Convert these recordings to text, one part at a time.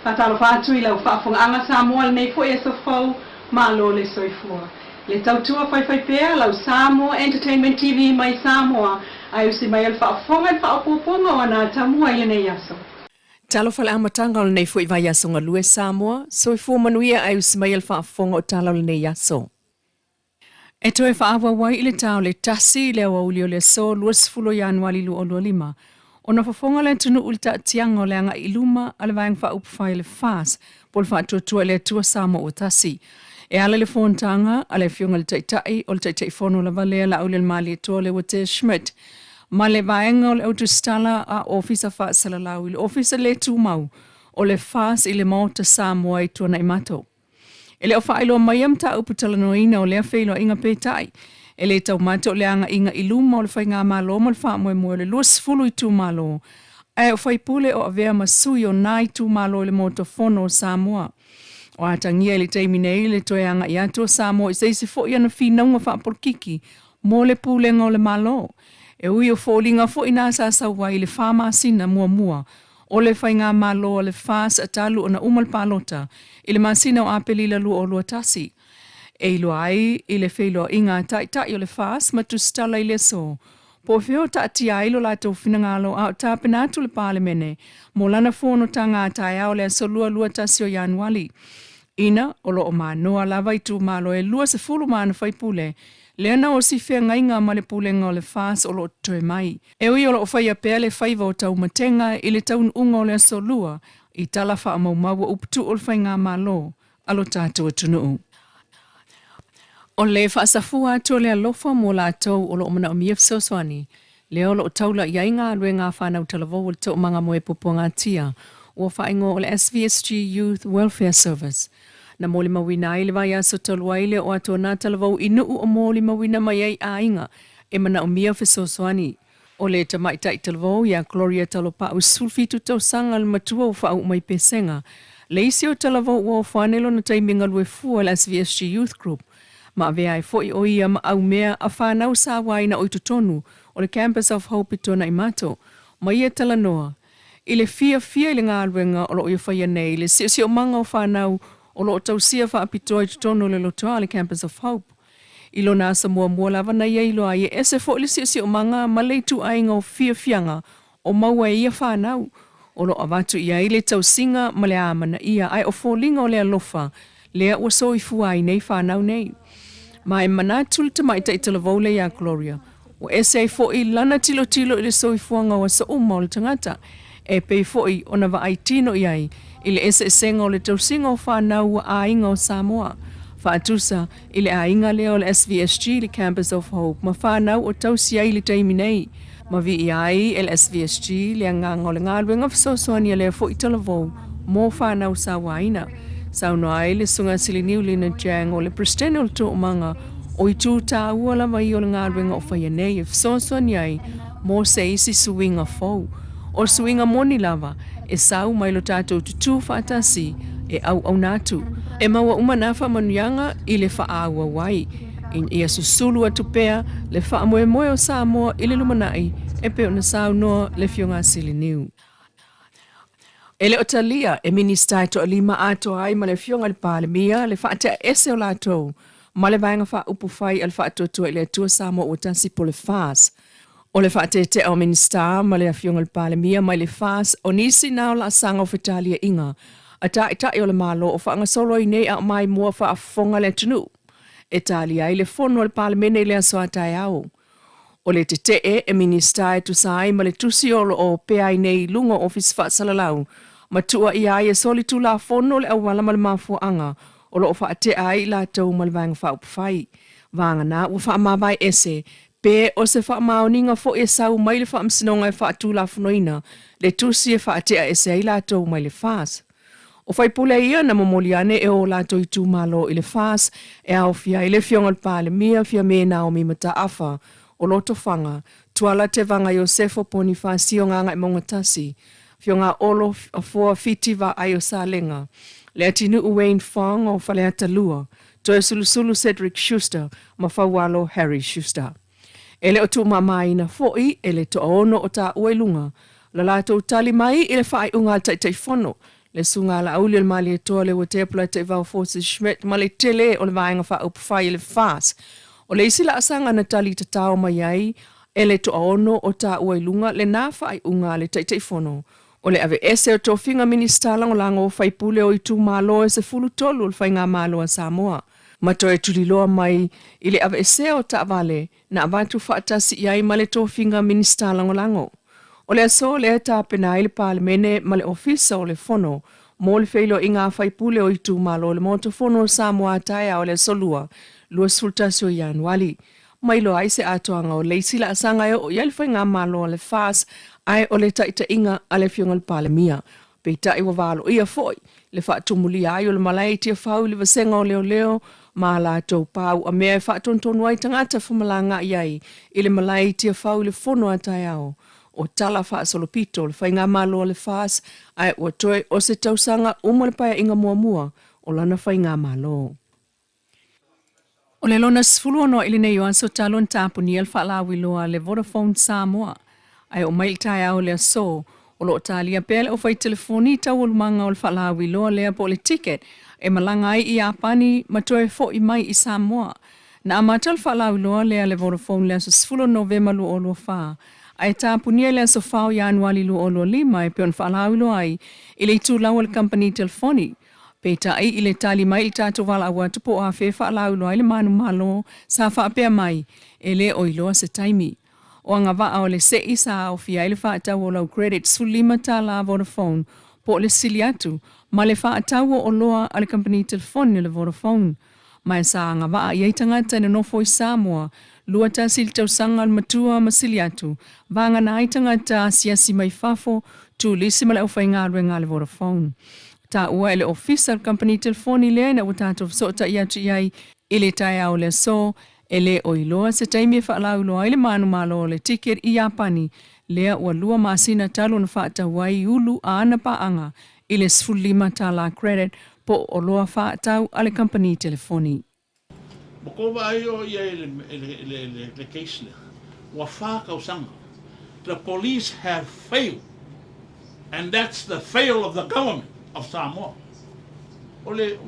Fatalo fatu ila ufafonga anga Samoa nei fo e so fau malo le soifua. Le tautua fai pea lau Samoa Entertainment TV mai Samoa ai usi mai al fafonga faopoponga wana Ata Mua ile nei yaso. Talo fala amatanga o nei fo i vai yaso ngalue Samoa, soifua manuia ai usi mai al fafonga o talo le nei yaso. E toe whaawa wai ile tau le tasi le awa uli o le so luas fulo Januari lu o lua lima. O na whafonga le tunu ulita tianga o le anga iluma ale vaeng wha upawhai le fas pol wha tuatua le tua Samoa o tasi. E ala le fontanga ale fionga le taitai o le taitai fono la valea la ule mali e toa le wate Schmidt. Ma le vaenga o le autostala a ofisa wha salalau ile ofisa le tu mau o le fas ile mauta Samoa i tua na imato. Ele o whaelo mai am ta upu talanoina o lea whaelo inga pētai. Ele tau mate o leanga inga iluma o le whai ngā malo mo le wha moe le luas fulu i tū malo. E o whai pule o avea masui o nai tū malo le moto fono o Samoa. O atangia ele teimi nei le toe anga i atua Samoa i seisi fo i ana whinaunga wha polkiki mo le pulenga o le malo. E ui o fōlinga fo i nā sa sawa i le whamasina mua. O le whai ngā malo o le fās atalu o na umal palota i le masina o apelila lu o lua tasi. E ilo ai i le whelo inga tai o le fās matu stala i le so. Po whio ta ati ai lo lato whinangalo au tāpenatu le palemene mo lana whono ta ngā tai au le so lua tasi o Januari. Ina o lo o manoa lava i tū malo e lua se fulu mana whaipule. Leana o si whea ngainga ma le pulenga o le fās o lo toe mai. E ui o lo o whaia pea le whaiva o tau matenga i le taun unga o le so lua i tala wha maua uptu o le whai ngā malo alo tātua tunuu. O le whaasafua atu o le alofa mo la tau o lo o mana o mief soswani. Leo lo o taula i ainga alue ngā whanau talavou o le tau manga moe popo ngā tia o whaingo o le SVSG Youth Welfare Service. Na mōli mawina ai le vai aso taluaile o ato nā talavou i nuu o mōli mawina mai ai ainga e mana o mia whesoswani. O le tamaitai talavou ia Gloria talopa u sulfitu tau sanga le matua o whau mai pesenga. Le isi o talavou o whanelo na taiminga lue fua le SVSG Youth Group. Ma vea ai foi o ia ma au mea a whanau sa waina o itutonu o le Campus of Hope i tona i mato. Ma ia talanoa. I le fia i le ngā ruenga o lo i whaia nei le si o manga o whanau o lo tau sia wha apitoa i tutono le lotoa le Campus of Hope. I lo nasa mua lava na ia ilo ai e se fo le si o manga ma le tu ainga o fianga o maua e ia whanau. O lo avatu ia i le tau singa ma le amana ia ai o fōlinga o le alofa lea ua so i fuai nei whanau nei. Ma e mana tulita mai ta i talavou le ia Gloria. O ese ai fo i lana tilo i le so i fuanga o sa uma o le tangata. E pei fo i ona wa ai tino i ai. I le ese senga o le tausinga o whanau a inga o Samoa. Whaatusa i le a inga leo le SVSG le Campus of Hope. Ma whanau o tausia i le taimi nei. Ma vi i ai le SVSG le anganga o le ngāruenga whasosoania leo fo i talavou. Mō whanau sa waina. Sauno ai le sunga siliniu le na jang o le pristeno le tō manga o i tū tā ua lava i o le ngāruenga o whaia nei e whasosoania ai mō se isi suinga fau. O suinga moni lava e sau mai lo tātou tutu whaatasi e au nātu. E maua umanafa manuianga i le whaaua wai. Ia susulu atu pea le whaamoe o Samoa i le lumanai e peo na sau noa le fionga siliniu. Ele o talia e Minisita to alima ato ai ma le fionga le palemia le whaatea ese o latou. Ma le vaenga wha upufai al whaatotua i le atua Samoa o tasi po le fās. O le whaatete o Minisita ma le fionga le palemia ma le fās o nisi nao la sanga o whetalia inga. A tai o le malo o whaanga solo i nei a mai mua whaafonga le tunu. E talia i le fono le palemene le aso atai au. O le te e Minisita e tusai ma le tusiolo o pea i nei lunga office whaasalalau. Matua i ai e soli tulafono le awala ma le mafuanga o lo whaate ai la tau ma le vanga whaupawhai. Vanga na ua whaamawai ese, pe o se whaamaoninga fo e sau mai le whaamsinonga e whaatulafonoina, le tusi e whaate a ese ai la tau mai le fās. O whaipule ia na momoliane e o la tau i tū malo i le fās, e aafia i le fionga le pāle mia fia me na o mi mata afa, o loto whanga, tuala te vanga Iosefo Ponifasio nganga i mongatasi, fionga olo a fua fiti va ayo salenga. Le atinu Wayne Fong o whale Ata Lua, to e sulusulu Cedric Schuster, ma whawalo Harry Schuster. Ele o tu mamaina foi, ele to ono o ta uelunga. La lato tali mai ele whai unga taitai fono, Le sunga la auli le mali toa le wote pula te vau forces Schmidt ma le tele o le vaenga wha upu faia le fas. O le isi la asanga na tali te tau mai ai e le to ono o ta ua ilunga le nafa ai unga le taifono. O le ave ese o to finga Minisita lango fai pule o itu malo e se fulu tolu le fai ngā malo a Samoa. Mato e tuliloa mai i le ave ese o ta vale na avatu whaatasi iai ma le to finga Minisita lango. O le aso le ta pena i le palemene ma le ofisa o le fono, mo le feilo i ngā whaipule o itu malo le moto fono Samoa taia o le solua, lua sultasio i anuali. Mailo ai se atoanga o leisila asanga e o ialifai ngā malo o le fas, ai o le taita inga a le fionga le palemia. Peita i wawalo ia foi, le whaatumuli ai o le malai tia whau le vasenga o leo, ma la tau pau a mea e whaatontonu ai tangata whamalanga iai, i le malai tia whau le fono atai au. O tala wha solopito le whai ngā malo le fas, ai ua toe o se tausanga uma le paia inga mua o lana whai ngā malo. O le lona sfulu ono ili nei o anso talon tapu ni alfa lawi loa le Vodafone Samoa, ai o mail tai au le aso, o lo talia pele o whai telefoni tau o lumanga o le whalawi loa lea po le ticket, e malanga ai i apani matoe fo i mai i Samoa. Na amatal whalawi loa lea le Vodafone le aso sfulu Novema lu o lua wha, ai tapunia le aso whao i anuali lu o lua lima e peon whalawi loa ai, i le itu lau le company telefoni. Peita ai i le tali mai i tātou wala awa tupo a whewha alau loa i le manu malo sa whaapea mai e le o iloa se taimi. O anga waa o le se i sa o fia i le whaatau o lau credit sulima tā la Vodafone po le sili atu ma le whaatau o loa a le company telefoni le Vodafone. Mai sa anga waa i eitangata na nofo i Samoa lua ta sili tau sanga al matua ma sili atu vanga na eitangata siasi mai fafo tu lisi ma le ufai ngā ruenga le Vodafone. Ta ua ele official company telefoni le na utato sota ia tu iai ile tai au le so ele o iloa se taimi e whaalau loa ile manu malo le ticket i Japani lea ua lua masina talo na whaata wai ulu a ana paanga ile sfulima tala credit po o loa whaatau ale company telefoni. Bokova ai o ia le case le. Wa whakausanga. The police have failed. And that's the fail of the government of Samoa. Ole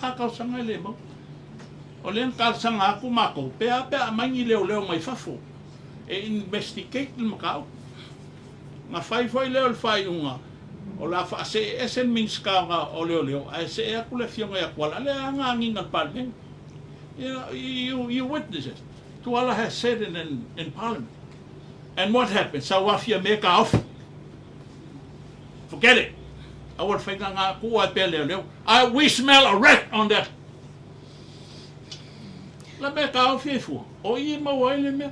whakausanga le mo. Ole kalsanga aku mako. Pea mangi leo mai fafo. E investigate le makau. Nga whai leo le whai unga. O la fa se esen minska o leo ai se e ku le fionga ya kwala le anga nginga parliament. You witness it. Tuala has said in parliament. And what happened? So aafia make off. Forget it. I would think nga ku a pe leo. We smell a rat on that. La make off fu. O I ma wai le me.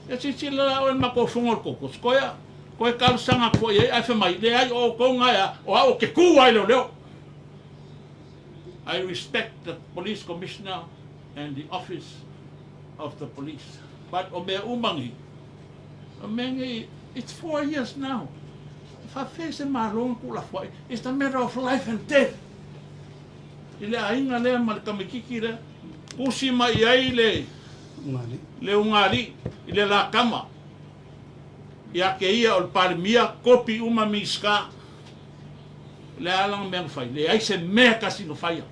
E si la o ma ko fungol ko skoya. Koe kalsanga koe e ai whamai, le ai o konga ea, o au ke kua leo. I respect the police commissioner and the office of the police. But o mea umangi, it's 4 years now. If I face in my long kula fwai, it's a matter of life and death. I le ainga lea malikamikiki le, kusi mai ai le ungali, I le la kama. Ia ke ia o palemia kopi uma miska le alang meng fai le ai se me kasi no faia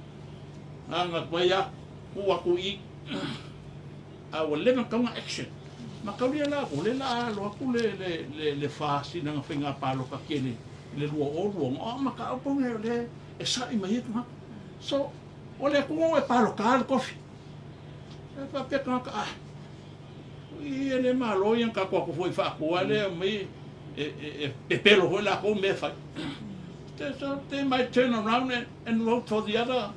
anga koia ku I I will live in action ma kauri la ko le la lo ku le fa sina finga palo ka kele le lo o ma ka po le e sa I mai ma so o le ku e palo ka kofi e fa pe ka I ele malo yang ka ko foi fa ko ale me e pelo ho la ko me fa so they might turn around and vote for the other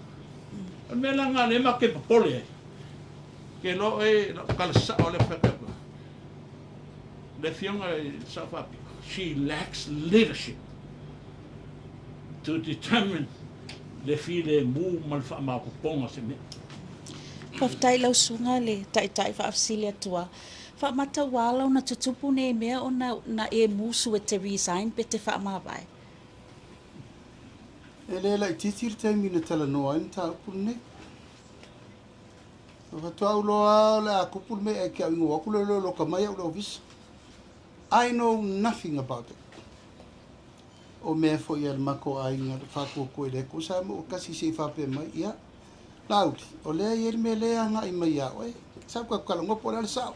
me la nga le ma ke pole ke lo e kala sa ole fa le fiona sa fa she lacks leadership to determine le file mu mal fa ma ko ponga se me Paftai lau sunga le tai fa afsilia tua. Fa mata wala na tutupu ne mea o na e musu e te resign pe te fa mawai. Ele la titir taimi na tala noa in ta upune. Fa tua uloa la kupul me e kia ingo wakule lo kamaya ulo office. I know nothing about it. o mea fo ia mako ainga whako koe le ko sa mo kasi se whape mai ia. Lauri, o lea ieri me lea nga i mai au e. Sa kwa kala ngopo le sao.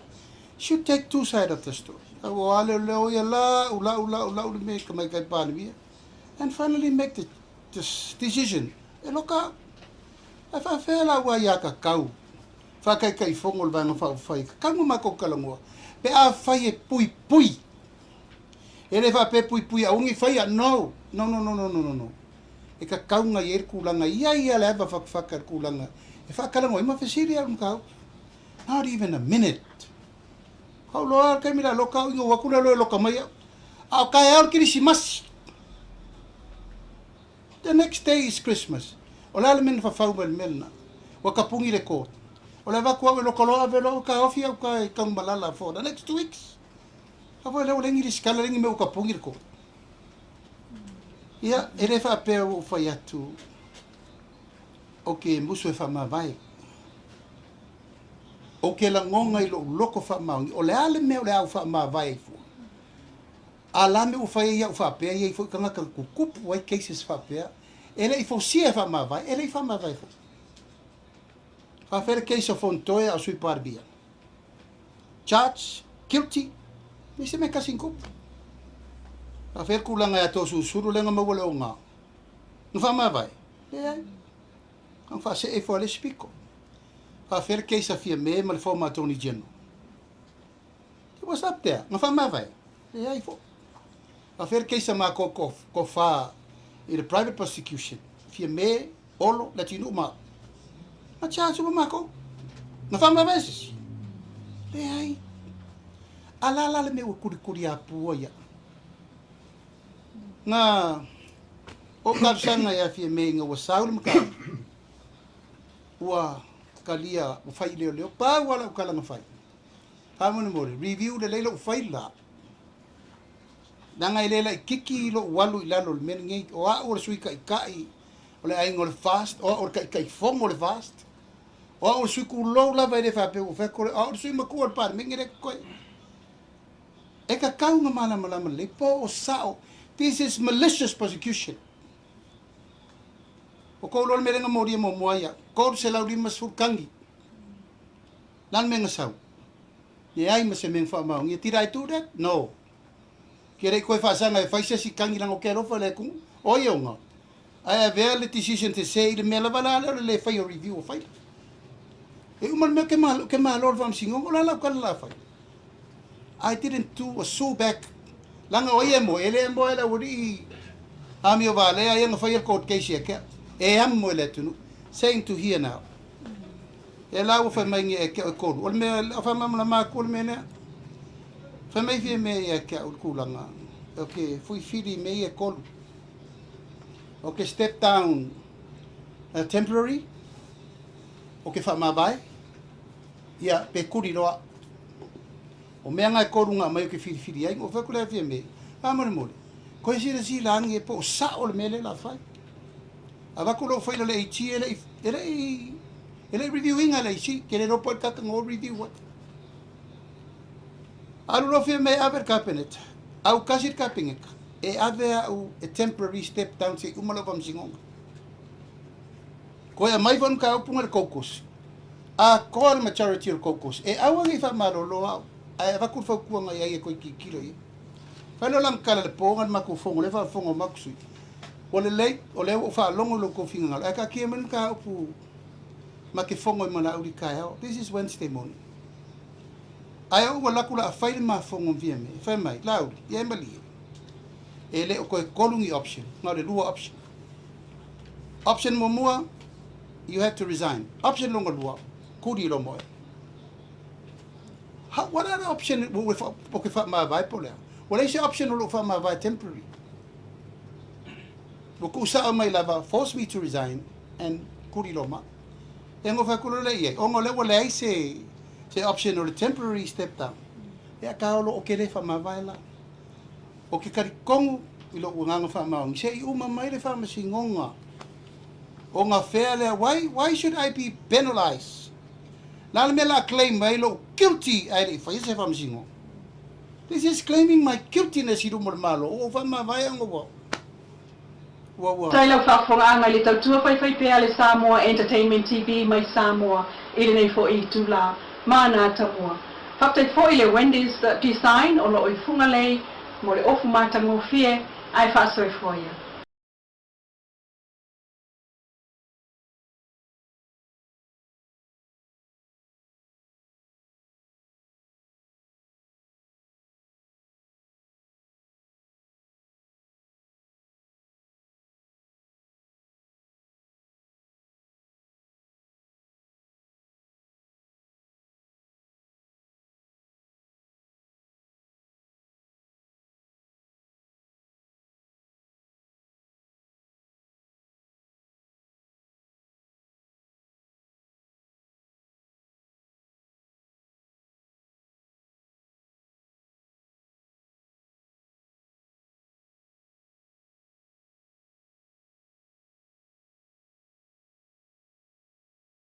Should take two sides of the story. O ale leo ia la ula me ka mai kai pāni via. And finally make the decision. E loka, ai whawhea la ua ia ka kau. Whakai kai whongo le vanga whai. Kangu mako kalangoa. Pe a whai e pui. E le wha pe pui a ungi whaia, no. E ka kaunga i er kulanga, ia le eva whakawhaka er kulanga. E whakalango, ima whasiri arum kau. Not even a minute. Kau loa, kai mira loka, ingo wakuna loa loka mai au. Au kai au kirisi masi. The next day is Christmas. O le ale mena whawhau mele melna. Waka pungi le kōt. O le waku au e loka loa velo, ka ofi au kai kang malala for the next 2 weeks. Hawa leo lengi riskala lengi me uka pungi le kōt. Ia, e re whapea o whai atu. O ke musu e whamawai. O ke la ngonga i loko whamaungi. O le ale me o le au whamawai e fua. A lame u whai ia u whapea ia i fo kanga ka kukupu wai cases whapea. Ele i fo sia whamawai, ele i whamawai fo. Whawhere case of fontoia o sui parbia. Charge, guilty, me se me kasing kupu. Whawhere kulanga e ato susuru lenga mawale o ngā. Nga whamawai, e ai. Ang whase e fo ale spiko. Whawhere case a fia me ma le former Attorney General. It was up there, nga whamawai, e ai fo. Whawhere case a mā ko wha i the private prosecution. Fia me, olo, latino ma. Nga charge o mako. Nga whamawai sis. E ai. Alala le me ua kuri a pua ia. Nga o karsanga ia fia me inga ua saule maka. Ua kalia u whai leo. Pa wala u kalanga whai. Hamone more. Review le leila u whai la. Nanga i leila i kiki ilo walu i lalo le meni ngei. O a ura sui kai kai. O le aingo le fast. O a ura kai fongo le fast. O a ura sui ku lou lava i le whape u whekore. O a ura sui makua le pare. Mengi re koe. E ka kaunga malama le po o sao. This is malicious prosecution. O kou lor merenga moria mo moaya. Kou se lau lima surkangi. Lan menga sau. Ni ai ma se meng wha maungi. Did I do that? No. Kere koe whaasanga e whaisa si kangi lango ke rofa le kung. Oi o ngā. I have a decision to say the mela wala le whai o review o whai. E umar mea ke maa lor wam singongo la lau kala la whai. I didn't do a sue back. Langa oi e mo, ele e mo e la uri ami o vale, a yanga whai court case e ke. E am mo e le tunu. Saying to here now. E la ua whai mai e ke o koru. Ol mea, a whai mamla maa koru mea nea. Whai mai fie me e ke o kulanga. Ok, fui whiri me e koru. Ok, step down temporary. Ok, wha maa vai. Ia, pe kuri roa. O mea ngai koru ngā mai o ke whiri ai. O whakulea fie me. Amore more. Koe sira si langi e po o sa o le mele la whai. A wakulo whai la le iti ele reviewing ala isi. Kere ropo e kaka ngō review what. Alu lo fie me aver cabinet. Au kasir kapingeka. E ave au a temporary step down se umalo vam singonga. Koe a mai vanu ka upunga le kokos. A koa le majority o kokos. E awang i wha maro lo au. Ai vakul fa kuanga ia koe ki kilo ia. Whalo lang kala le ponga maku fongo le fa fongo makusui. O le lei o le fa longo lo ko finga ngala. Ka kia men ka upu ma ke fongo mana uri kai au. This is Wednesday morning. Ai o wala kula fai ma fongo via me. Fai mai lauri ia mali. Ele o koe kolungi option. Nga le lua option. Option mo mua you have to resign. Option longo lua kuri lo moe. What other option will okay fa ma vai pole? Well, is option will fa ma vai temporary. Buku sa mai lava force me to resign and kuri loma. Engo fa kulo le ye. Ongo le wala se option or temporary step down. Ya ka lo okay le fa ma vai la. Okay kari kong ilo nganga fa ma ngi se uma mai le fa ma singonga. Onga fair why should I be penalized? Lala me la claim mai lo guilty ai fa ise fa msingo. This is claiming my guiltiness iru mormalo o fa ma vai ngo. Ua. Tai lau whaafonga le tautua whaiwhai pēa le Samoa Entertainment TV mai Samoa ili nei fo i tula mana Ata Mua. Whaktai fo i le Wendy's design o lo i funga lei mo le ofu mātango fie ai whaasoi fo ia.